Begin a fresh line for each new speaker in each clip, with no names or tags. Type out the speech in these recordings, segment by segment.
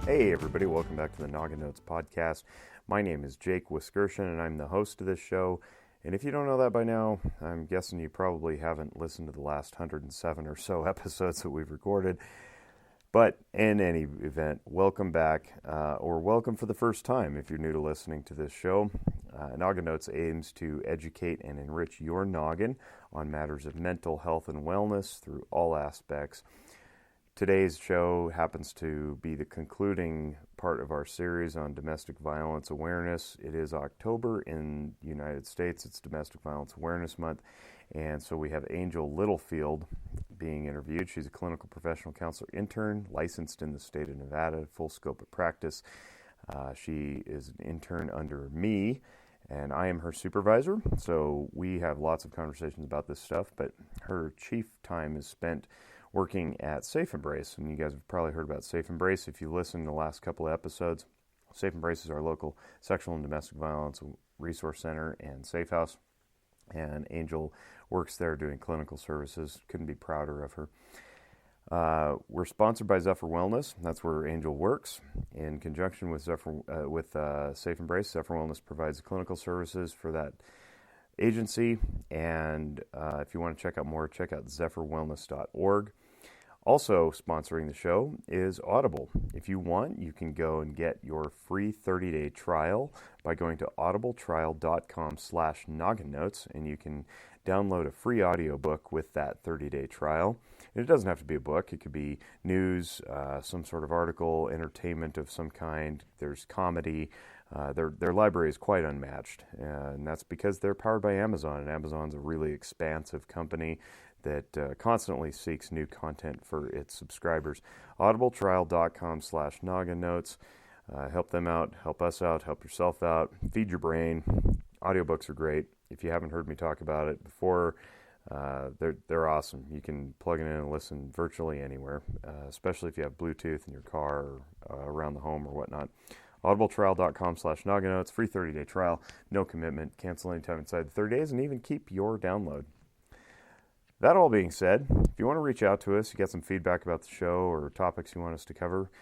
Hey everybody, welcome back to the Noggin Notes podcast. My name is Jake Wiskershin and I'm the host of this show. And if you don't know that by now, I'm guessing you probably haven't listened to the last 107 or so episodes that we've recorded. But in any event, welcome back, or welcome for the first time if you're new to listening to this show. Noggin Notes aims to educate and enrich your noggin on matters of mental health and wellness through all aspects. Today's show happens to be the concluding part of our series on domestic violence awareness. It is October in the United States. It's Domestic Violence Awareness Month. And so we have Angel Littlefield being interviewed. She's a clinical professional counselor intern, licensed in the state of Nevada, full scope of practice. She is an intern under me, and I am her supervisor. So we have lots of conversations about this stuff, but her chief time is spent working at Safe Embrace, and you guys have probably heard about Safe Embrace if you listened to the last couple of episodes. Safe Embrace is our local sexual and domestic violence resource center and safe house, and Angel works there doing clinical services. Couldn't be prouder of her. We're sponsored by Zephyr Wellness. That's where Angel works. In conjunction with Safe Embrace, Zephyr Wellness provides clinical services for that agency, and if you want to check out more, check out zephyrwellness.org. Also sponsoring the show is Audible. If you want, you can go and get your free 30-day trial by going to audibletrial.com/nogginnotes, and you can download a free audiobook with that 30-day trial. And it doesn't have to be a book. It could be news, some sort of article, entertainment of some kind. There's comedy. Their library is quite unmatched, and that's because they're powered by Amazon, and Amazon's a really expansive company that constantly seeks new content for its subscribers. audibletrial.com/nogginnotes. Help them out, help us out, help yourself out, feed your brain. Audiobooks are great. If you haven't heard me talk about it before, they're awesome. You can plug it in and listen virtually anywhere, especially if you have Bluetooth in your car or around the home or whatnot. audibletrial.com/nogginnotes, free 30-day trial, no commitment, cancel anytime inside the 30 days, and even keep your download. That all being said, if you want to reach out to us, you got some feedback about the show or topics you want us to cover,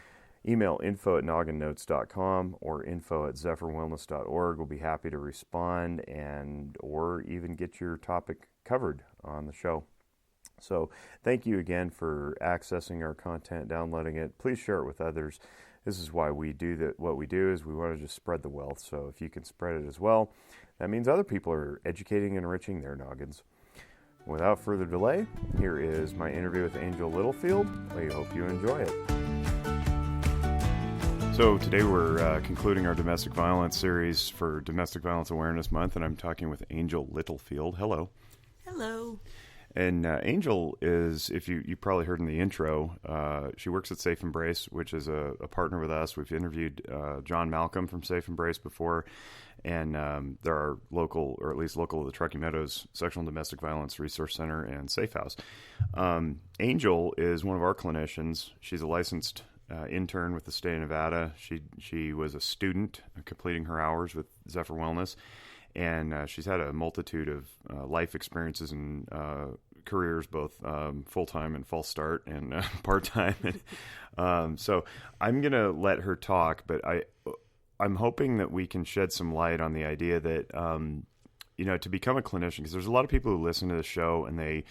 email info@nogginnotes.com or info@zephyrwellness.org. We'll be happy to respond or even get your topic covered on the show. So thank you again for accessing our content, downloading it. Please share it with others. This is why we do that. What we do is we want to just spread the wealth. So if you can spread it as well, that means other people are educating and enriching their noggins. Without further delay, here is my interview with Angel Littlefield. I hope you enjoy it. So today we're concluding our domestic violence series for Domestic Violence Awareness Month, and I'm talking with Angel Littlefield. Hello.
Hello.
And Angel is, if you probably heard in the intro, she works at Safe Embrace, which is a partner with us. We've interviewed John Malcolm from Safe Embrace before, and they're our local, or at least local to the Truckee Meadows Sexual and Domestic Violence Resource Center and Safe House. Angel is one of our clinicians. She's a licensed intern with the state of Nevada. She was a student completing her hours with Zephyr Wellness, and she's had a multitude of life experiences and careers, both full-time and false start and part-time. So I'm going to let her talk, but I'm hoping that we can shed some light on the idea that, to become a clinician, because there's a lot of people who listen to the show and they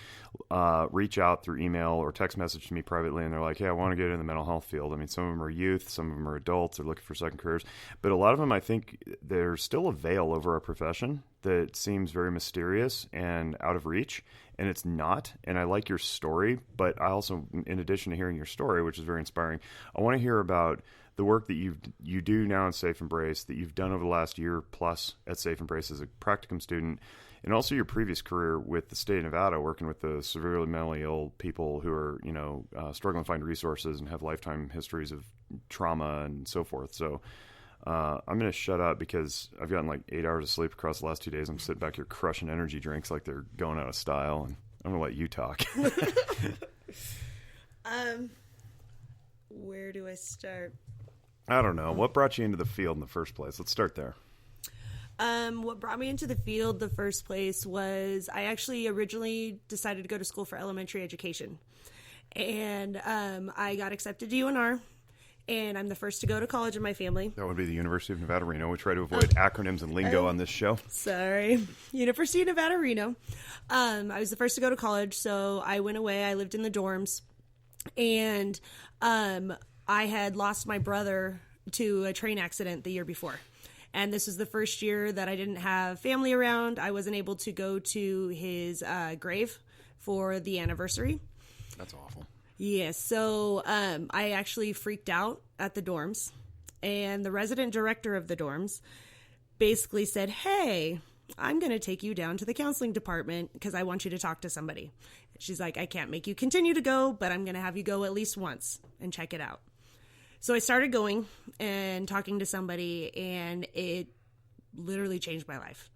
reach out through email or text message to me privately, and they're like, hey, I want to get in the mental health field. I mean, some of them are youth, some of them are adults, they're looking for second careers, but a lot of them, I think there's still a veil over a profession that seems very mysterious and out of reach, and it's not. And I like your story, but I also, in addition to hearing your story, which is very inspiring, I want to hear about the work that you do now in Safe Embrace, that you've done over the last year plus at Safe Embrace as a practicum student, and also your previous career with the state of Nevada, working with the severely mentally ill people who are, struggling to find resources and have lifetime histories of trauma and so forth. So I'm going to shut up because I've gotten like 8 hours of sleep across the last 2 days. I'm sitting back here crushing energy drinks like they're going out of style, and I'm going to let you talk.
Where do I start?
I don't know. What brought you into the field in the first place? Let's start there.
What brought me into the field the first place was I actually originally decided to go to school for elementary education. And I got accepted to UNR. and I'm the first to go to college in my family.
That would be the University of Nevada, Reno. We try to avoid acronyms and lingo on this show.
Sorry. University of Nevada, Reno. I was the first to go to college, so I went away. I lived in the dorms, and I had lost my brother to a train accident the year before. And this was the first year that I didn't have family around. I wasn't able to go to his grave for the anniversary.
That's awful.
Yes. So I actually freaked out at the dorms. And the resident director of the dorms basically said, hey, I'm going to take you down to the counseling department because I want you to talk to somebody. She's like, I can't make you continue to go, but I'm going to have you go at least once and check it out. So I started going and talking to somebody, and it literally changed my life.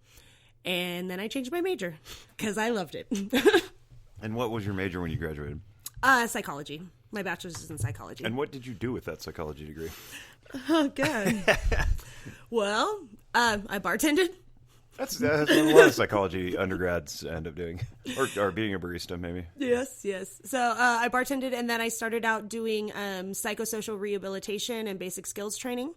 And then I changed my major because I loved it.
And what was your major when you graduated?
Psychology. My bachelor's is in psychology.
And what did you do with that psychology degree?
Oh, God. Well, I bartended.
That's what a lot of psychology undergrads end up doing, or being a barista, maybe.
Yes. So I bartended, and then I started out doing psychosocial rehabilitation and basic skills training,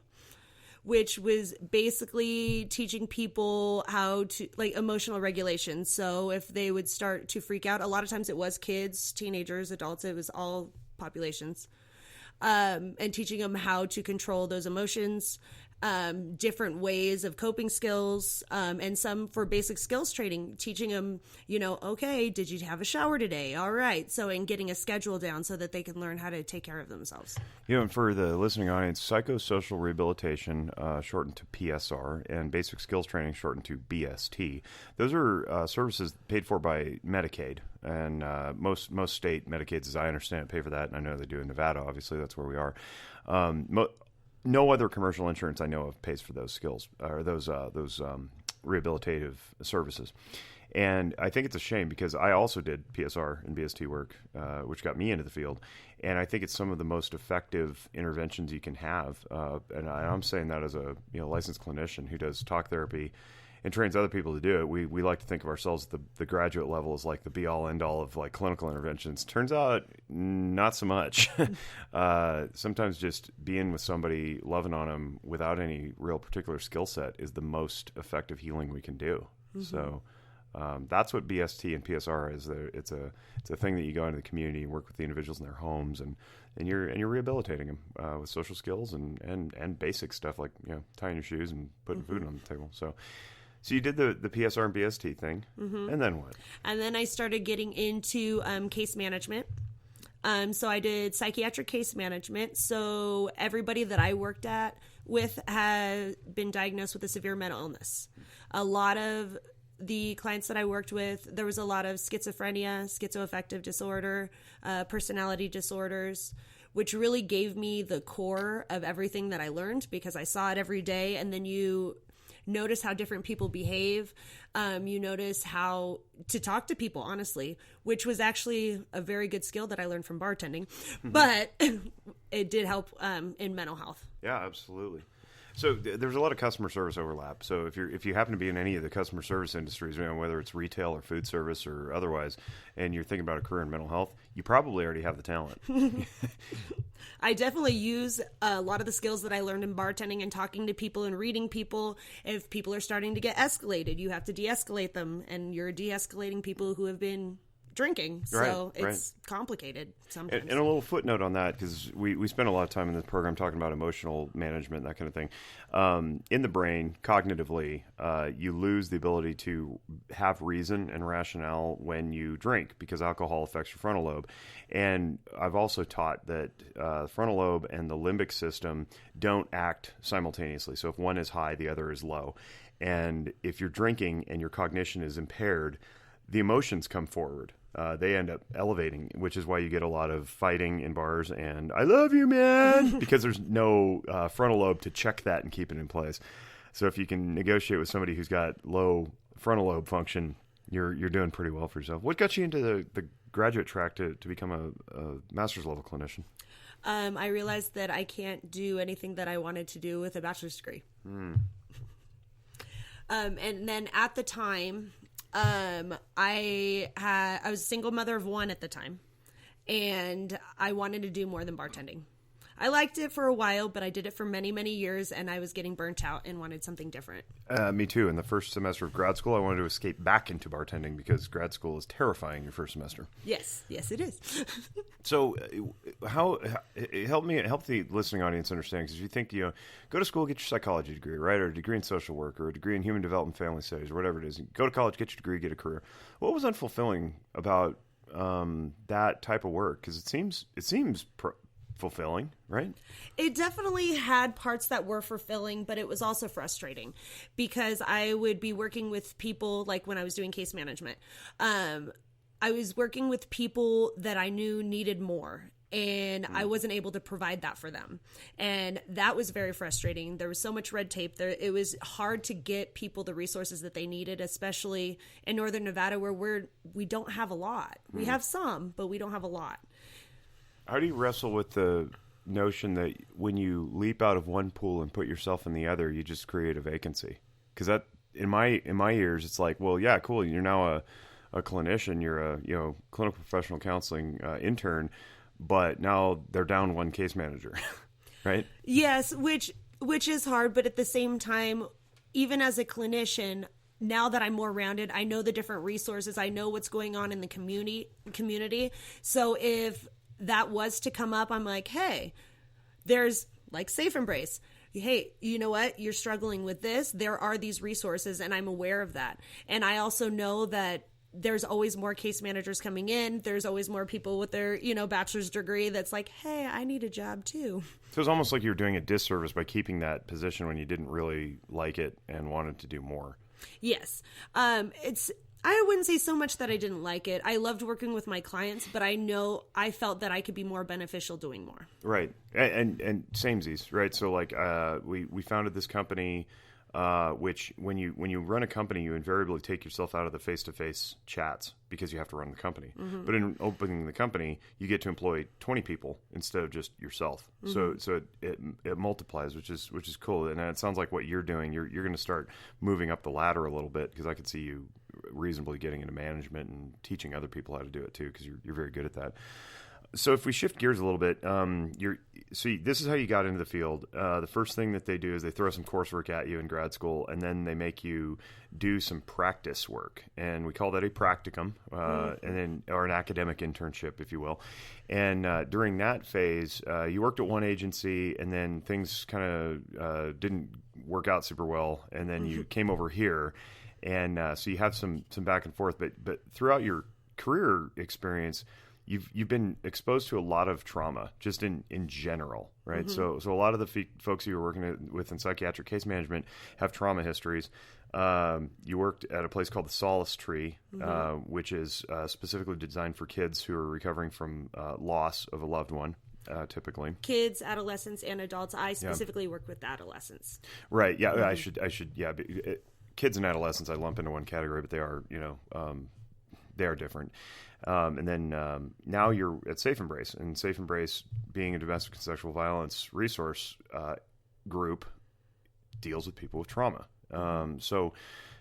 which was basically teaching people how to, like, emotional regulation. So if they would start to freak out, a lot of times it was kids, teenagers, adults, it was all populations, and teaching them how to control those emotions, different ways of coping skills, and some for basic skills training, teaching them, okay, did you have a shower today? All right. So, and getting a schedule down so that they can learn how to take care of themselves.
And for the listening audience, psychosocial rehabilitation, shortened to PSR, and basic skills training, shortened to BST. Those are services paid for by Medicaid. And most state Medicaids, as I understand it, pay for that. And I know they do in Nevada. Obviously, that's where we are. No other commercial insurance I know of pays for those skills or those rehabilitative services. And I think it's a shame because I also did PSR and BST work, which got me into the field. And I think it's some of the most effective interventions you can have. And I'm saying that as a licensed clinician who does talk therapy and trains other people to do it. We like to think of ourselves at the graduate level as like the be-all, end-all of like clinical interventions. Turns out not so much. Sometimes just being with somebody, loving on them without any real particular skill set is the most effective healing we can do. Mm-hmm. So that's what BST and PSR is. It's a thing that you go into the community and work with the individuals in their homes, and you're rehabilitating them with social skills and basic stuff like tying your shoes and putting food on the table. So you did the PSR and BST thing, and then what? And
then I started getting into case management. So I did psychiatric case management. So everybody that I worked with had been diagnosed with a severe mental illness. A lot of the clients that I worked with, there was a lot of schizophrenia, schizoaffective disorder, personality disorders, which really gave me the core of everything that I learned because I saw it every day. And then you notice how different people behave. You notice how to talk to people, honestly, which was actually a very good skill that I learned from bartending, but it did help in mental health.
Yeah, absolutely. So there's a lot of customer service overlap. So if you happen to be in any of the customer service industries, whether it's retail or food service or otherwise, and you're thinking about a career in mental health, you probably already have the talent.
I definitely use a lot of the skills that I learned in bartending and talking to people and reading people. If people are starting to get escalated, you have to de-escalate them, and you're de-escalating people who have been drinking. So it's complicated sometimes.
And a little footnote on that, because we spend a lot of time in this program talking about emotional management, that kind of thing. In the brain, cognitively, you lose the ability to have reason and rationale when you drink because alcohol affects your frontal lobe. And I've also taught that the frontal lobe and the limbic system don't act simultaneously. So if one is high, the other is low. And if you're drinking and your cognition is impaired, the emotions come forward. They end up elevating, which is why you get a lot of fighting in bars and "I love you, man," because there's no frontal lobe to check that and keep it in place. So if you can negotiate with somebody who's got low frontal lobe function, you're doing pretty well for yourself. What got you into the graduate track to become a master's level clinician?
I realized that I can't do anything that I wanted to do with a bachelor's degree. And then at the time, I was a single mother of one at the time, and I wanted to do more than bartending. I liked it for a while, but I did it for many, many years, and I was getting burnt out and wanted something different.
Me too. In the first semester of grad school, I wanted to escape back into bartending because grad school is terrifying your first semester.
Yes, it is.
So, how help the listening audience understand? Because if you think, go to school, get your psychology degree, right, or a degree in social work, or a degree in human development, family studies, or whatever it is. Go to college, get your degree, get a career. What was unfulfilling about that type of work? Because it seems fulfilling, right?
It definitely had parts that were fulfilling, but it was also frustrating because I would be working with people, like when I was doing case management. I was working with people that I knew needed more, and I wasn't able to provide that for them. And that was very frustrating. There was so much red tape there. It was hard to get people the resources that they needed, especially in Northern Nevada where we don't have a lot. We have some, but we don't have a lot.
How do you wrestle with the notion that when you leap out of one pool and put yourself in the other, you just create a vacancy? Because that, in my ears, it's like, well, yeah, cool. You're now a clinician. You're a clinical professional counseling intern, but now they're down one case manager, right?
Yes, which is hard, but at the same time, even as a clinician, now that I'm more rounded, I know the different resources. I know what's going on in the community. So if that was to come up, I'm like, hey, there's like Safe Embrace. Hey, you know what? You're struggling with this. There are these resources, and I'm aware of that. And I also know that there's always more case managers coming in. There's always more people with their, bachelor's degree that's like, hey, I need a job too.
So it's almost like you're doing a disservice by keeping that position when you didn't really like it and wanted to do more.
Yes. I wouldn't say so much that I didn't like it. I loved working with my clients, but I felt that I could be more beneficial doing more.
Right. And samesies, right? So like we founded this company, which when you run a company, you invariably take yourself out of the face-to-face chats because you have to run the company. Mm-hmm. But in opening the company, you get to employ 20 people instead of just yourself. Mm-hmm. So it multiplies, which is cool. And it sounds like what you're doing, you're going to start moving up the ladder a little bit, because I could see you reasonably getting into management and teaching other people how to do it too, because you're very good at that. So if we shift gears a little bit, this is how you got into the field. The first thing that they do is they throw some coursework at you in grad school, and then they make you do some practice work, and we call that a practicum, or an academic internship, if you will. And during that phase, you worked at one agency, and then things kind of didn't work out super well, and then you came over here, and so you have some back and forth. But throughout your career experience, you've been exposed to a lot of trauma, just in general, right? Mm-hmm. So a lot of the folks you were working with in psychiatric case management have trauma histories. You worked at a place called the Solace Tree, which is specifically designed for kids who are recovering from loss of a loved one. Typically, kids, adolescents, and adults. I specifically work with adolescents. Right. Yeah. Mm-hmm. I should. Yeah. Kids and adolescents, I lump into one category, but they are, they are different. And then now you're at Safe Embrace, and Safe Embrace, being a domestic and sexual violence resource group, deals with people with trauma. So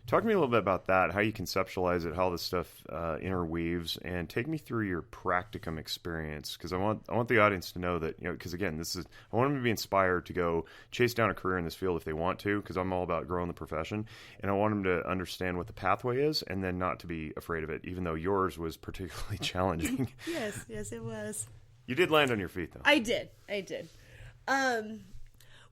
talk to me a little bit about that, how you conceptualize it, how this stuff interweaves, and take me through your practicum experience, because I want the audience to know that, because again, I want them to be inspired to go chase down a career in this field if they want to, because I'm all about growing the profession, and I want them to understand what the pathway is, and then not to be afraid of it, even though yours was particularly challenging. Yes, it was. You did land on your feet, though. I did.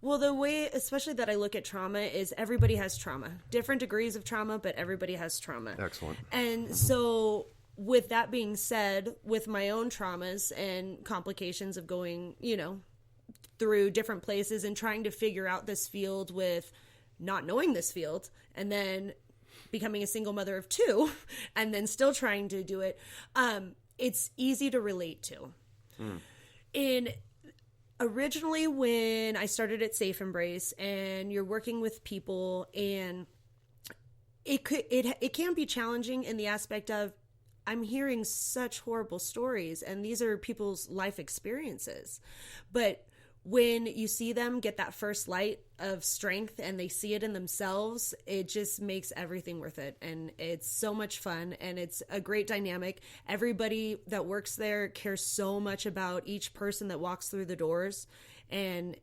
Well, the way, especially that I look at trauma, is everybody has trauma. Different degrees of trauma, but everybody has trauma. Excellent. And so, with that being said, with my own traumas and complications of going, through different places and trying to figure out this field with not knowing this field, and then becoming a single mother of two, and then still trying to do it, it's easy to relate to. Originally, when I started at Safe Embrace, and you're working with people, and it can be challenging in the aspect of, I'm hearing such horrible stories, and these are people's life experiences. But when you see them get that first light of strength and they see it in themselves, it just makes everything worth it. And it's so much fun, and it's a great dynamic. Everybody that works there cares so much about each person that walks through the doors.
and